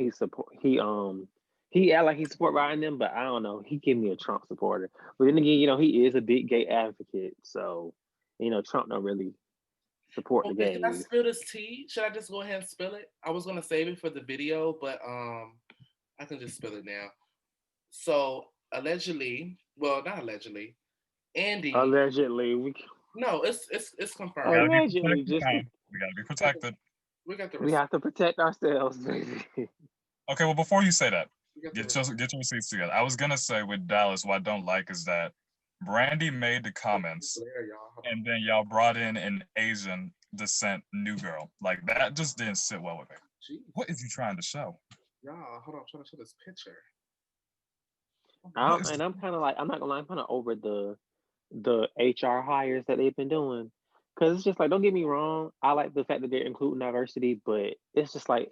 he act like he support Ryan them, but I don't know. He give me a Trump supporter. But then again, he is a big gay advocate. So, Trump don't really support the gays. Should I spill this tea? Should I just go ahead and spill it? I was gonna save it for the video, but I can just spill it now. So allegedly, well, not allegedly, Andy. Allegedly, no, it's confirmed. Allegedly, we gotta be protected. We have to protect ourselves, baby. Okay, well, before you say that, get your receipts together. I was gonna say with Dallas, what I don't like is that Brandy made the comments, and then y'all brought in an Asian descent new girl. Like that just didn't sit well with me. Jeez. What is he trying to show? Y'all, hold on, I'm trying to show this picture. And I'm kind of like, I'm not gonna lie, I'm kind of over the HR hires that they've been doing. Because it's just like, don't get me wrong, I like the fact that they're including diversity, but it's just like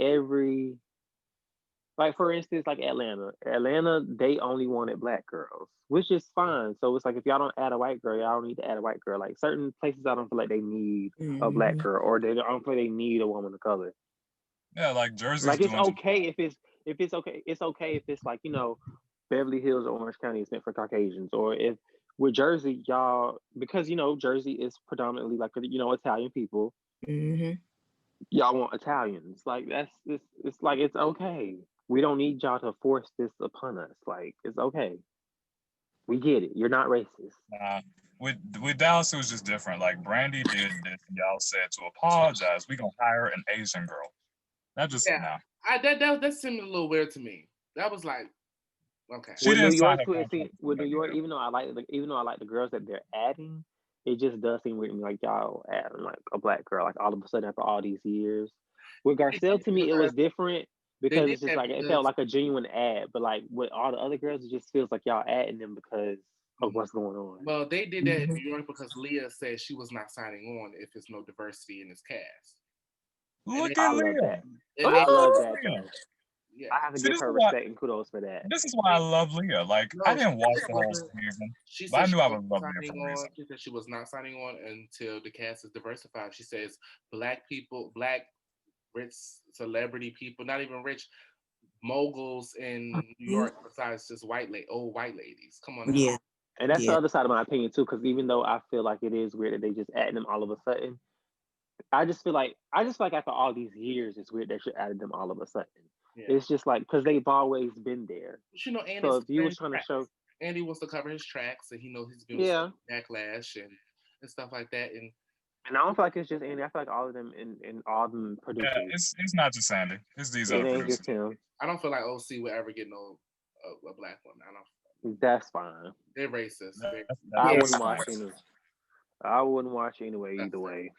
like for instance, like Atlanta, they only wanted black girls, which is fine. So it's like, if y'all don't add a white girl, y'all don't need to add a white girl. Like certain places, I don't feel like they need a black girl, or they don't feel like they need a woman of color. Yeah, like Jersey. Like it's okay if it's okay. It's okay if it's like, Beverly Hills or Orange County is meant for Caucasians, or if with Jersey, y'all, because Jersey is predominantly like Italian people. Y'all want Italians. Like it's like it's okay. We don't need y'all to force this upon us. Like it's okay. We get it. You're not racist. With Dallas, it was just different. Like Brandy did this, and y'all said to apologize, we gonna hire an Asian girl. That just that seemed a little weird to me. That was like, okay. With New York, even though I like the girls that they're adding, it just does seem weird to me. Like y'all adding like a black girl, like all of a sudden after all these years. With Garcelle, to me, it was different because it's just like it felt like a genuine ad. But like with all the other girls, it just feels like y'all adding them because of what's going on. Well, they did that in New York because Leah said she was not signing on if there's no diversity in this cast. Look at Leah. I love that. Yeah. I have to give her respect and kudos for that. This is why I love Leah. Like, I didn't watch the whole season, but I knew I would love Leah for a reason. She said she was not signing on until the cast is diversified. She says black people, black rich celebrity people, not even rich moguls in New York, besides just old white ladies. Come on. Yeah. And that's the other side of my opinion too, because even though I feel like it is weird that they just add them all of a sudden, I just feel like after all these years, it's weird that you added them all of a sudden. Yeah. It's just like because they've always been there. Andy, so if you was trying to show, Andy wants to cover his tracks, and he knows he's been with backlash and stuff like that. And I don't feel like it's just Andy. I feel like all of them and all of them producers. Yeah, it's not just Andy. It's these other producers. Just him. I don't feel like OC would ever get a black woman. I don't. That's fine. They're racist. I wouldn't watch any. I wouldn't watch it anyway. Either way,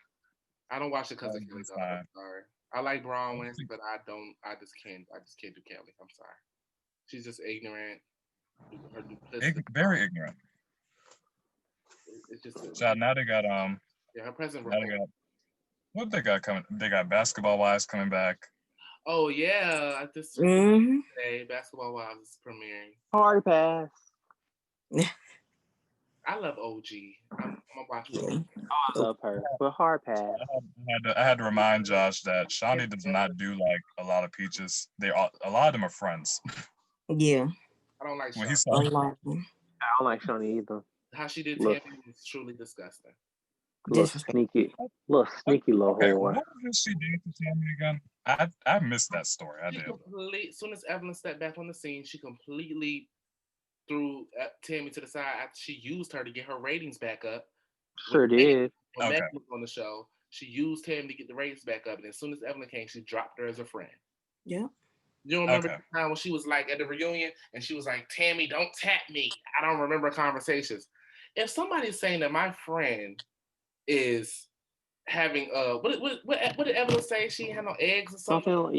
I don't watch it because of Kelly. It's Though. fine. I'm sorry. I like Bronwyn, but I don't. I just can't. I just can't do Kelly. I'm sorry. She's just ignorant. Her duplicity. Very ignorant. It's just. So now they got Yeah, her present. now they got what they got coming. They got Basketball Wives coming back. Oh yeah, this Mm-hmm. day Basketball Wives is premiering. hard pass. I love OG. I'm gonna watch it. Yeah. I love her, but hard pass. I had to remind Josh that Shawnee does not do like a lot of peaches. A lot of them are friends. Yeah. I don't like When Shawnee. he saw A lot. I don't like Shawnee either. How she did Look. Tammy was truly disgusting. Little sneaky little okay, whore. what did she do to Tammy again? I missed that story. I did. As soon as Evelyn stepped back on the scene, she completely threw Tammy to the side after she used her to get her ratings back up. Sure did. When Okay. Megan was on the show, she used Tammy to get the ratings back up, and as soon as Evelyn came, she dropped her as a friend. Yeah. You don't remember the time when she was like at the reunion and she was like, "Tammy, don't tap me." I don't remember conversations. If somebody's saying that my friend is having what did Evelyn say? She had no eggs or something.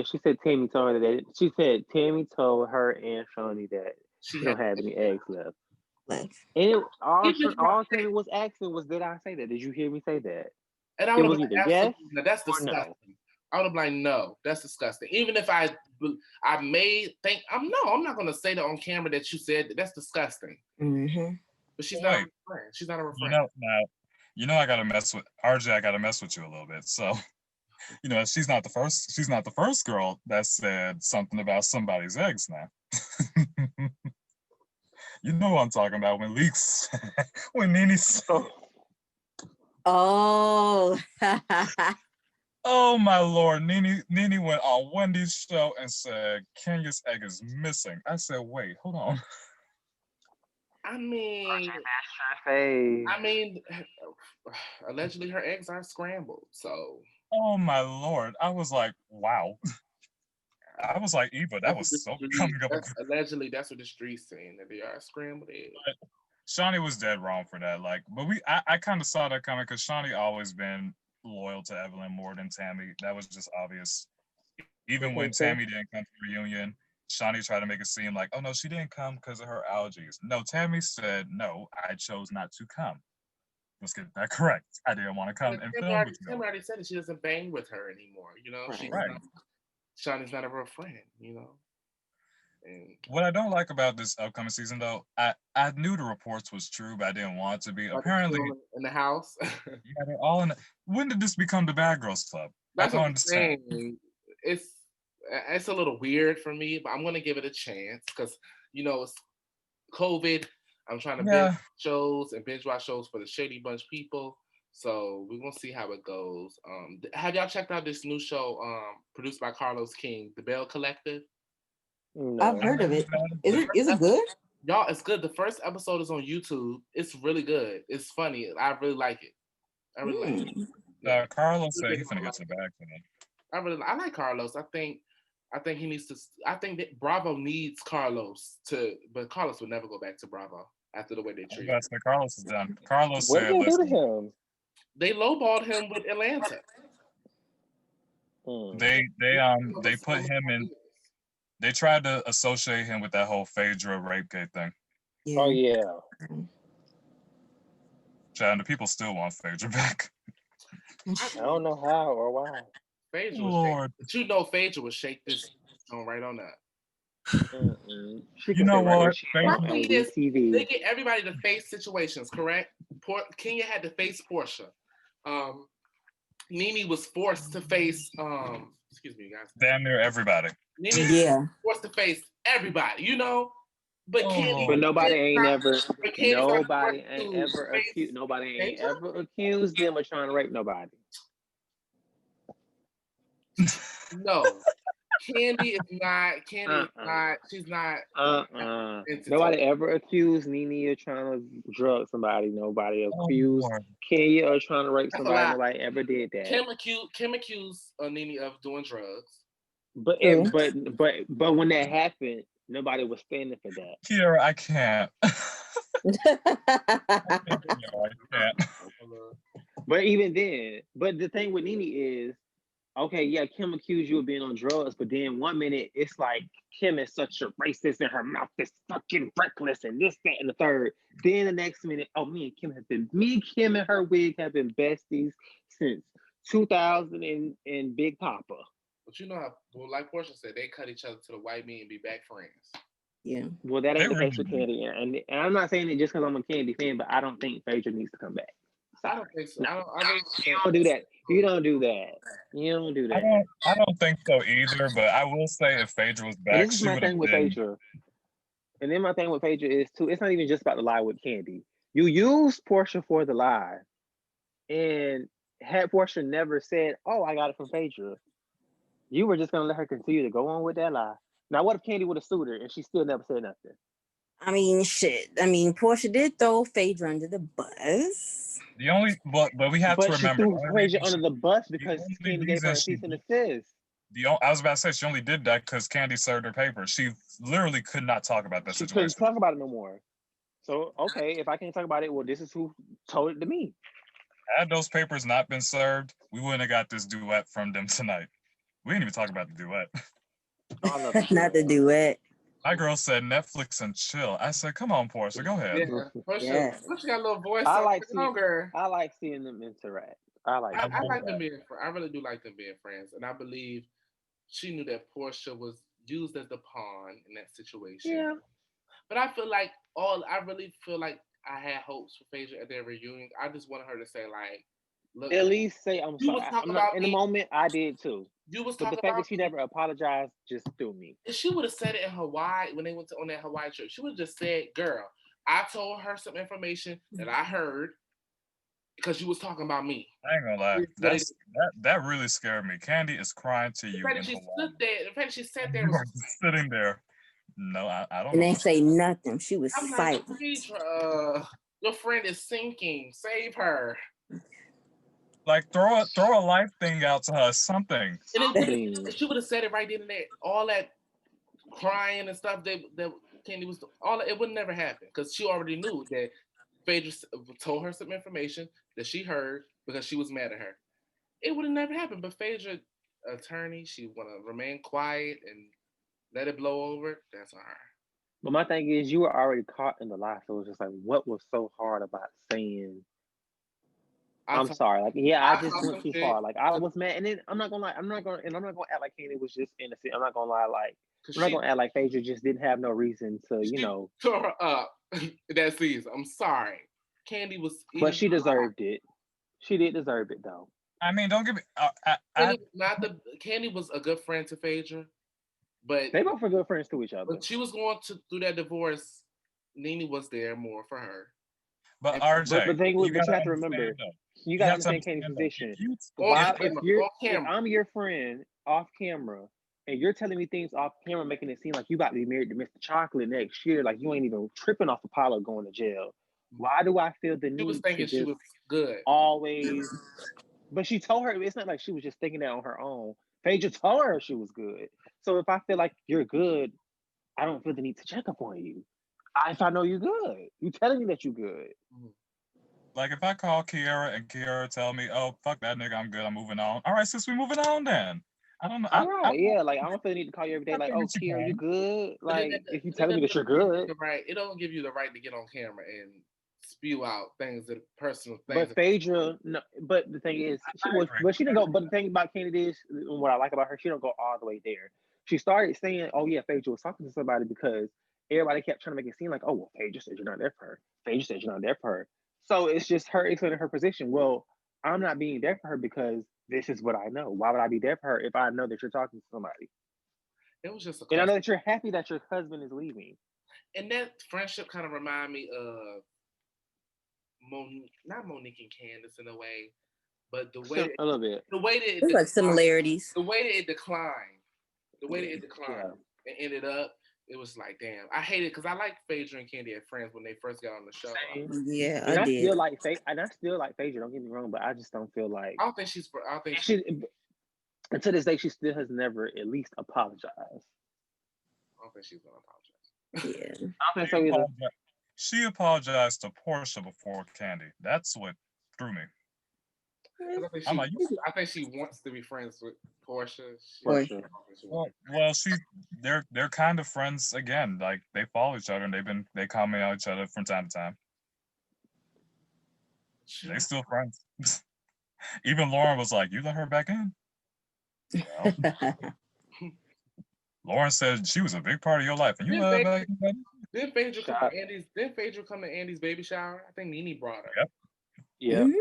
She said Tammy told her that. She said Tammy told her and Shawnee that she don't have any eggs left. And all Tammy was asking was, "Did I say that? Did you hear me say that?" And I It would was have either yes that's or disgusting. no. I would have been like, no, that's disgusting. Even if I may think I'm not gonna say that on camera that you said that. That's disgusting. Mm-hmm. But she's not a friend. She's not a friend. I gotta mess with RJ. I gotta mess with you a little bit. So, she's not the first girl that said something about somebody's eggs now. You know what I'm talking about when leaks, when Nene said, Oh. oh my Lord, Nene went on Wendy's show and said, Kenya's egg is missing. I said, wait, hold on. I mean, allegedly her eggs are scrambled, so. Oh my Lord. I was like, wow. I was like, Eva, that was so coming up. Allegedly, that's what the street's saying, that they are scrambled eggs. Shawnee was dead wrong for that. But I kind of saw that coming because Shawnee always been loyal to Evelyn more than Tammy. That was just obvious. Even when Tammy didn't come to the reunion, Shawnee tried to make it seem like, oh no, she didn't come because of her allergies. No, Tammy said, no, I chose not to come. Let's get that correct. I didn't want to come and film with you. Tammy already said that she doesn't bang with her anymore. Shawnee's not a real friend, And what I don't like about this upcoming season, though, I knew the reports was true, but I didn't want it to be. Apparently, in the house. Yeah, they're all in. When did this become the Bad Girls Club? That's I don't what I'm understand. saying. It's a little weird for me, but I'm gonna give it a chance because it's COVID. I'm trying to binge shows and binge watch shows for the Shady Bunch people. So we're gonna see how it goes. Have y'all checked out this new show produced by Carlos King, The Bell Collective? No. I've heard of it. Is it good? Y'all, it's good. The first episode is on YouTube. It's really good. It's funny. I really like it. I really like it. Carlos said he's gonna get to the bag for that. I like Carlos. I think he needs to. I think that Bravo needs Carlos but Carlos would never go back to Bravo after the way they treat him. Carlos is done. Carlos what said, did they do to him? They lowballed him with Atlanta. They put him in. They tried to associate him with that whole Phaedra rape gate thing. Yeah. Oh yeah. Chad, the people still want Phaedra back. I don't know how or why. Phaedra Lord. Phaedra would shake this on right on that. You know what? They get everybody to face situations, correct? Kenya had to face Portia. Nene was forced to face excuse me, guys. Damn near everybody. Nene was forced to face everybody, But nobody ain't ever accused them of trying to rape nobody. No. Candy is not. She's not. Nobody ever accused Nene of trying to drug somebody. Nobody accused Kenya of trying to rape somebody. Nobody ever did that. Kim accused Nene of doing drugs. But when that happened, nobody was standing for that. Kiera, I can't. I can't. But even then, but the thing with Nene is, okay, yeah, Kim accused you of being on drugs, but then 1 minute it's like Kim is such a racist and her mouth is fucking reckless and this, that, and the third. Then the next minute, oh, me and Kim and her wig have been besties since 2000 and Big Papa. But you know how, well, like Portia said, they cut each other to the white meat and be back friends. Yeah. Well, that ain't the case with Candy, and I'm not saying it just because I'm a Candy fan, but I don't think Phaedra needs to come back. I don't think so. No. I You don't do that. You don't do that. You don't do that. I don't think so either. But I will say, if Phaedra was back, this is my thing with Phaedra. And then my thing with Phaedra is too. It's not even just about the lie with Candy. You use Portia for the lie, and had Portia never said, "Oh, I got it from Phaedra," you were just gonna let her continue to go on with that lie. Now, what if Candy would have sued her and she still never said nothing? I mean, shit. I mean, Portia did throw Phaedra under the bus. But we have to remember, she threw Phaedra under the bus because Candy gave her a cease and desist. I was about to say she only did that because Candy served her papers. She literally could not talk about that situation. She couldn't talk about it no more. So, okay, if I can't talk about it, well, this is who told it to me. Had those papers not been served, we wouldn't have got this duet from them tonight. We didn't even talk about the duet. Not the duet. My girl said Netflix and chill. I said, come on, Portia, go ahead. Yeah, Portia got a little voice. I like seeing them interact. I like them being. I really do like them being friends, and I believe she knew that Portia was used as the pawn in that situation. Yeah. But I really feel like I had hopes for Phaedra at their reunion. I just wanted her to say, like, look, at least say I'm sorry. I'm not, in the moment, I did too. You was but talking the fact about that she never apologized just threw me. If she would have said it in Hawaii when they went on that Hawaii trip, she would have just said, "Girl, I told her some information that I heard because you was talking about me." I ain't gonna lie. That really scared me. Candy is crying to you. The fact that she sat there, was sitting there. No, I don't. And they say nothing. She was silent. Like, your friend is sinking. Save her. Like throw a life thing out to her, something. If she would have said it right then and there, all that crying and stuff that Candy was it would never happen because she already knew that Phaedra told her some information that she heard because she was mad at her. It would have never happened. But Phaedra, attorney, she want to remain quiet and let it blow over. That's on her. But my thing is, you were already caught in the lie, so it was just like, what was so hard about saying? I'm sorry. Like, yeah, I just went too far. Like, I was mad, and then I'm not gonna lie. I'm not gonna act like Candy was just innocent. I'm not gonna lie. Like, I'm not gonna act like Phaedra just didn't have no reason to, tore her up that season. I'm sorry. Candy was, but she deserved it. She did deserve it, though. I mean, don't give me. Candy was a good friend to Phaedra, but they both were good friends to each other. When she was going through that divorce, Nene was there more for her. But RJ, but the thing you have to remember, you got to understand Candy's position. If I'm your friend off camera, and you're telling me things off camera, making it seem like you about to be married to Mr. Chocolate next year, like you ain't even tripping off Apollo going to jail. Why do I feel the need? She was thinking she was good. Always, but she told her it's not like she was just thinking that on her own. Phaedra told her she was good. So if I feel like you're good, I don't feel the need to check up on you. If I know you're good, you telling me that you're good. Like if I call Kiara and Kiara tell me, "Oh fuck that nigga, I'm good, I'm moving on." All right, sis, we moving on then. I don't know. Yeah, like I don't feel the need to call you every day. Like, oh, Kiara, you good? Like if you telling me that you're good, right? It don't give you the right to get on camera and spew out things that personal things. But Phaedra, no. But the thing is, she didn't go. But the thing about Candy is, what I like about her, she don't go all the way there. She started saying, "Oh yeah, Phaedra was talking to somebody," because everybody kept trying to make it seem like, "Oh well, Phaedra said you're not there for her. Phaedra said you're not there for her." So it's just her explaining her position. Well, I'm not being there for her because this is what I know. Why would I be there for her if I know that you're talking to somebody? It was just, and I know that you're happy that your husband is leaving. And that friendship kind of remind me of not Monique and Candace in a way, but the way a little bit. The way that it's like similarities. The way that it declined, and ended up. It was like, damn, I hate it because I like Phaedra and Candy as friends when they first got on the show. Yeah, and I did. Still like Phaedra. Don't get me wrong, but I just don't feel like. I don't think she's. And to this day, she still has never at least apologized. I don't think she's gonna apologize. Yeah, I don't think so either. She apologized to Portia before Candy. That's what threw me. I think she wants to be friends with Portia. Well, they're kind of friends again. Like they follow each other and they comment on each other from time to time. They still friends. Even Lauren was like, "You let her back in?" Well, Lauren said she was a big part of your life, and you let her back in. Didn't Phaedra come to Andy's baby shower? I think Nene brought her. Yep. Yeah. Mm-hmm.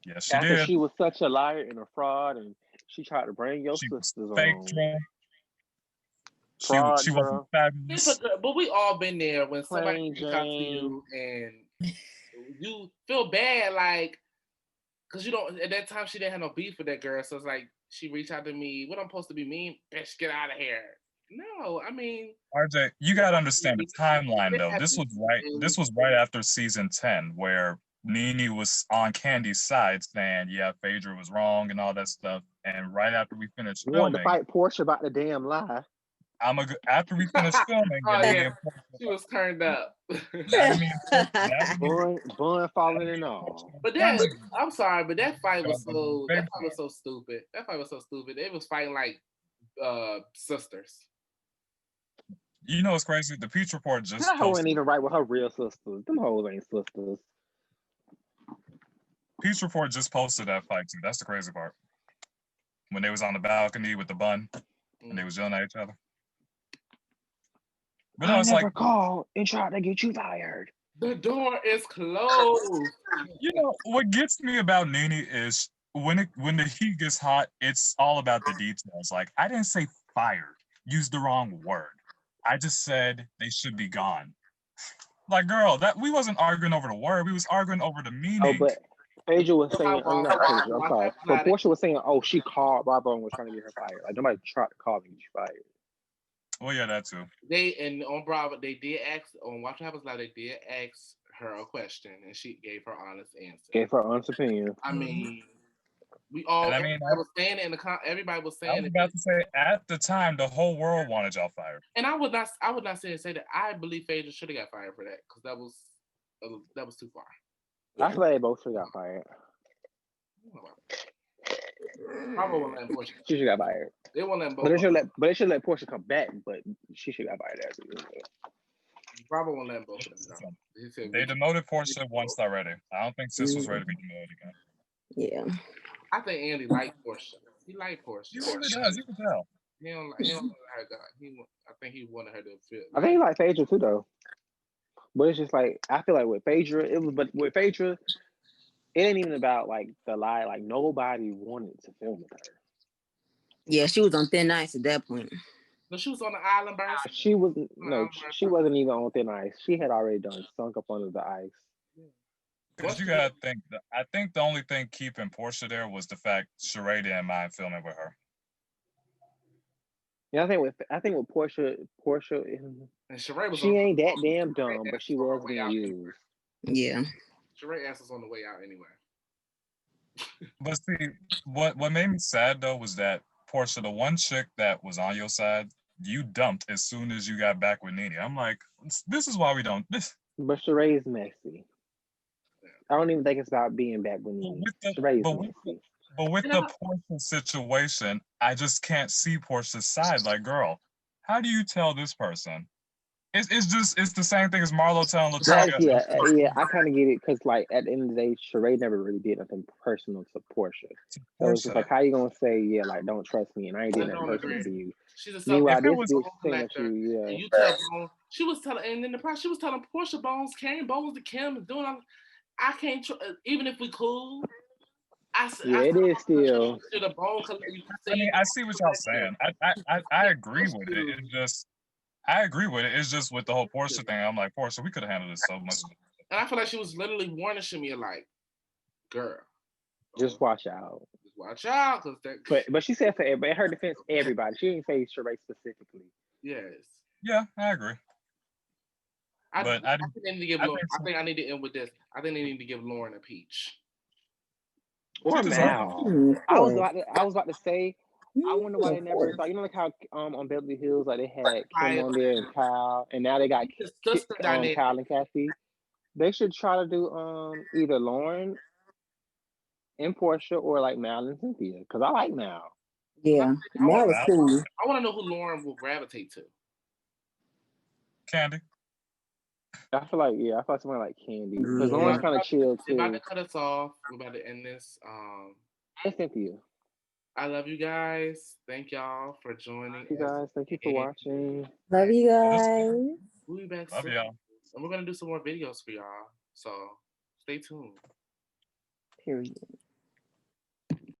Yes, she After did. She was such a liar and a fraud, and she tried to bring your sisters on. Fraud, she wasn't fabulous. But we all been there when somebody reaches out to you and you feel bad, like, because you don't. At that time, she didn't have no beef with that girl, so it's like she reached out to me. What I'm supposed to be mean? Bitch, get out of here. No, I mean, RJ, you got to understand the timeline, though. This was right after season 10, where Nene was on Candy's side saying, yeah, Phaedra was wrong and all that stuff. And right after we finished filming, wanted to fight Portia about the damn lie. After we finished filming, she was turned up. Bun falling and all. But I'm sorry, but that fight was so stupid. That fight was so stupid. They was fighting like sisters. You know what's crazy? The Peach Report just that hoe ain't even right with her real sisters. Them hoes ain't sisters. Peach Report just posted that fight too. That's the crazy part. When they was on the balcony with the bun and they was yelling at each other. But I never called and tried to get you fired. The door is closed. You know what gets me about Nene is when the heat gets hot, it's all about the details. Like I didn't say fired, used the wrong word. I just said they should be gone. Like, girl, that we wasn't arguing over the word. We was arguing over the meaning. Oh, but Phaedra was saying, I'm sorry. But Portia was saying, oh, she called Barbara and was trying to get her fired. Like, nobody tried to call me and get you fired. Well, yeah, that too. On Bravo, they did ask, on Watch What Happens Live, they did ask her a question, and she gave her honest answer. Gave her honest opinion. I mean, everybody was saying it everybody was saying it. I was about to say, at the time, the whole world wanted y'all fired. And I would not say that. I believe Phaedra should have got fired for that, because that was too far. I feel like they both should have got fired. Bravo won't let Portia. She should have got fired. They won't let both. But they should let Portia come back, but she should have got fired as well. Bravo won't let both of them. They demoted Portia once already. I don't think Sis was ready to be demoted again. Yeah. I think Andy liked Portia. He liked Portia. He really does. You can tell. He don't let her go. I think he wanted her to feel. I think he liked Phaedra too, though. But it's just like, I feel like with Phaedra, with Phaedra, it ain't even about like the lie. Like nobody wanted to film with her. Yeah, she was on thin ice at that point. No, she was on the island by herself. She wasn't even on thin ice. She had already sunk up under the ice. Because you gotta think. I think the only thing keeping Portia there was the fact Sheree didn't mind filming with her. Yeah, I think with Portia, and Sheree was she ain't that damn dumb, but she was being used. Yeah. Sheree ass was on the way out anyway. But see, what made me sad though was that Portia, the one chick that was on your side, you dumped as soon as you got back with Nene. I'm like, this is why we don't. This. But Sheree's messy. I don't even think it's about being back with Nene. Sheree's messy. But with the Portia situation, I just can't see Portia's side. Like, girl, how do you tell this person? It's the same thing as Marlo telling Latoya. Yeah, I kind of get it because like at the end of the day, Sheree never really did nothing personal to Portia. So it's just like, how you gonna say, yeah, like don't trust me, and I ain't did nothing personal to you. Meanwhile, this bitch saying that you, and you tell Bones, she was telling, and in the process, she was telling Portia Bones came, Bones to Kim, doing all. I can't even if we cool. It is still. I mean, I see what y'all saying. I agree with it. It's just. I agree with it. It's just with the whole Portia thing. I'm like, Portia, we could have handled this so much. And I feel like she was literally warning me, like, girl, just watch out. Just watch out, but she said for everybody. In her defense, everybody. She didn't say Sheree specifically. Yes. Yeah, I agree. I think I need to end with this. I think they need to give Lauren a peach. Or Mal. I was about to say. I wonder why they never, like, you know, like how on Beverly Hills, like they had Kim on there and Kyle, and now they got Kyle and Kathy. They should try to do either Lauren and Portia, or like Mal and Cynthia, because I like Mal. Yeah, I Mel was cool. I want to know who Lauren will gravitate to. Candy. I feel like someone like Candy, because Lauren's kind of chill too. We're about to cut us off. We're about to end this. And Cynthia. I love you guys. Thank y'all for joining. You guys, thank you for watching. Love you guys. We'll be back Love soon. y'all. And we're gonna do some more videos for y'all. So stay tuned. Period.